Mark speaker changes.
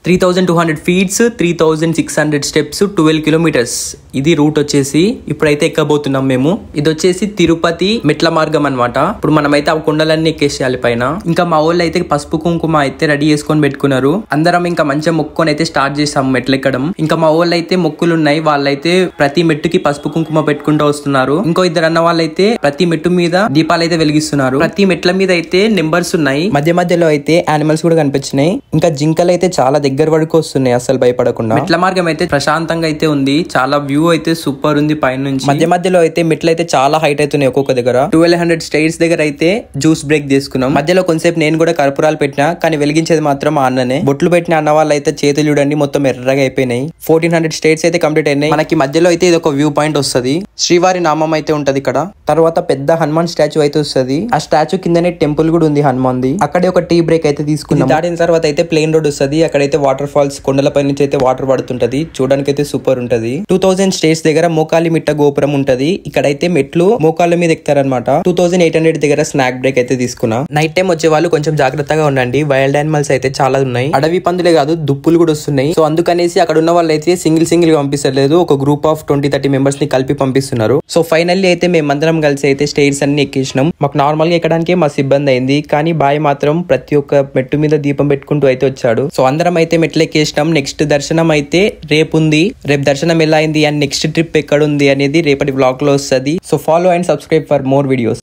Speaker 1: 3200 feets 3600 steps 12 kilometres ఇది route వచ్చేసి. ఇప్పుడైతే ఎక్కబోతున్నాం మేము. ఇది వచ్చేసి తిరుపతి మెట్ల మార్గం అన్నమాట. ఇప్పుడు మనమైతే ఆ కొండలన్నీ ఎక్కేసేయాలి పైన. ఇంకా మా వాళ్ళు అయితే పసుపు కుంకుమ అయితే రెడీ చేసుకొని పెట్టుకున్నారు. అందరం ఇంకా మంచిగా మొక్కుకొని అయితే స్టార్ట్ చేసాము మెట్లు ఎక్కడం. ఇంకా మా వాళ్ళు అయితే మొక్కులు ఉన్నాయి, వాళ్ళైతే ప్రతి మెట్టుకి పసుపు కుంకుమ పెట్టుకుంటూ వస్తున్నారు. ఇంకో ఇద్దరు అన్న వాళ్ళైతే ప్రతి మెట్టు మీద దీపాలు అయితే వెలిగిస్తున్నారు. ప్రతి మెట్ల మీద అయితే నెంబర్స్ ఉన్నాయి. మధ్య మధ్యలో అయితే యానిమల్స్ కూడా కనిపించినాయి. ఇంకా జింకలు అయితే చాలా దగ్గర వరకు వస్తున్నాయి అసలు భయపడకుండా. మెట్ల మార్గం అయితే ప్రశాంతంగా అయితే ఉంది. చాలా వ్యూ అయితే సూపర్ ఉంది పైన నుంచి. మధ్య మధ్యలో అయితే మెట్లు అయితే చాలా హైట్ అవుతున్నాయి ఒక్కొక్క దగ్గర. 1200 స్టైర్స్ దగ్గర అయితే జ్యూస్ బ్రేక్ తీసుకున్నాం. మధ్యలో కొంతసేపు నేను కూడా కర్పూరాలు పెట్టినా, కానీ వెలిగించేది మాత్రం ఆ అన్ననే. బొట్లు పెట్టిన అన్న వాళ్ళు అయితే చేతులు చూడండి మొత్తం ఎర్రగా అయిపోయినాయి. 1400 స్టైర్స్ అయితే కంప్లీట్ అయినాయి. మనకి మధ్యలో అయితే ఇది ఒక వ్యూ పాయింట్ వస్తుంది. శ్రీవారి నామం అయితే ఉంటది ఇక్కడ. తర్వాత పెద్ద హనుమాన్ స్టాచ్యూ అయితే వస్తుంది. ఆ స్టాచ్యూ కిందనే టెంపుల్ కూడా ఉంది హనుమాన్ ది. అక్కడే ఒక టీ బ్రేక్ అయితే తీసుకున్నాం. దాటిన తర్వాత అయితే ప్లేన్ రోడ్ వస్తుంది. అక్కడైతే వాటర్ ఫాల్స్ కొండలపై నుంచి అయితే వాటర్ పడుతుంటది. చూడడానికి అయితే సూపర్ ఉంటది. 2000 స్టేట్స్ దగ్గర మోకాలి మిట్ట గోపురం ఉంటది. ఇక్కడైతే మెట్లు మోకాళ్ళ మీద ఎక్కుతారనమాట. 2800 దగ్గర స్నాక్ బ్రేక్ అయితే తీసుకున్నా. నైట్ టైం వచ్చే వాళ్ళు కొంచెం జాగ్రత్తగా ఉండండి. వైల్డ్ యానిమల్స్ అయితే చాలా ఉన్నాయి. అడవి పందులే కాదు దుప్పులు కూడా వస్తున్నాయి. సో అందుకనేసి అక్కడ ఉన్న వాళ్ళు అయితే సింగిల్ గా పంపిస్తలేదు. ఒక గ్రూప్ ఆఫ్ 20-30 మెంబర్స్ ని కలిపి పంపిస్తున్నారు. సో ఫైనల్లీ అయితే మేమందరం కలిసి అయితే స్టేర్స్ అన్ని ఎక్కేసినాం. మాకు నార్మల్ గా ఎక్కడానికే మస్తు ఇబ్బంది అయింది. కానీ బాయ్ మాత్రం ప్రతి ఒక్క మెట్టు మీద దీపం పెట్టుకుంటూ అయితే వచ్చాడు. సో అందరం అయితే మెట్లు ఎక్కేసినాం. నెక్స్ట్ దర్శనం అయితే రేపు ఉంది. రేపు దర్శనం ఎలా అయింది అండ్ నెక్స్ట్ ట్రిప్ ఎక్కడ ఉంది అనేది రేపటి వ్లాగ్ లో వస్తుంది. So follow and subscribe for more videos.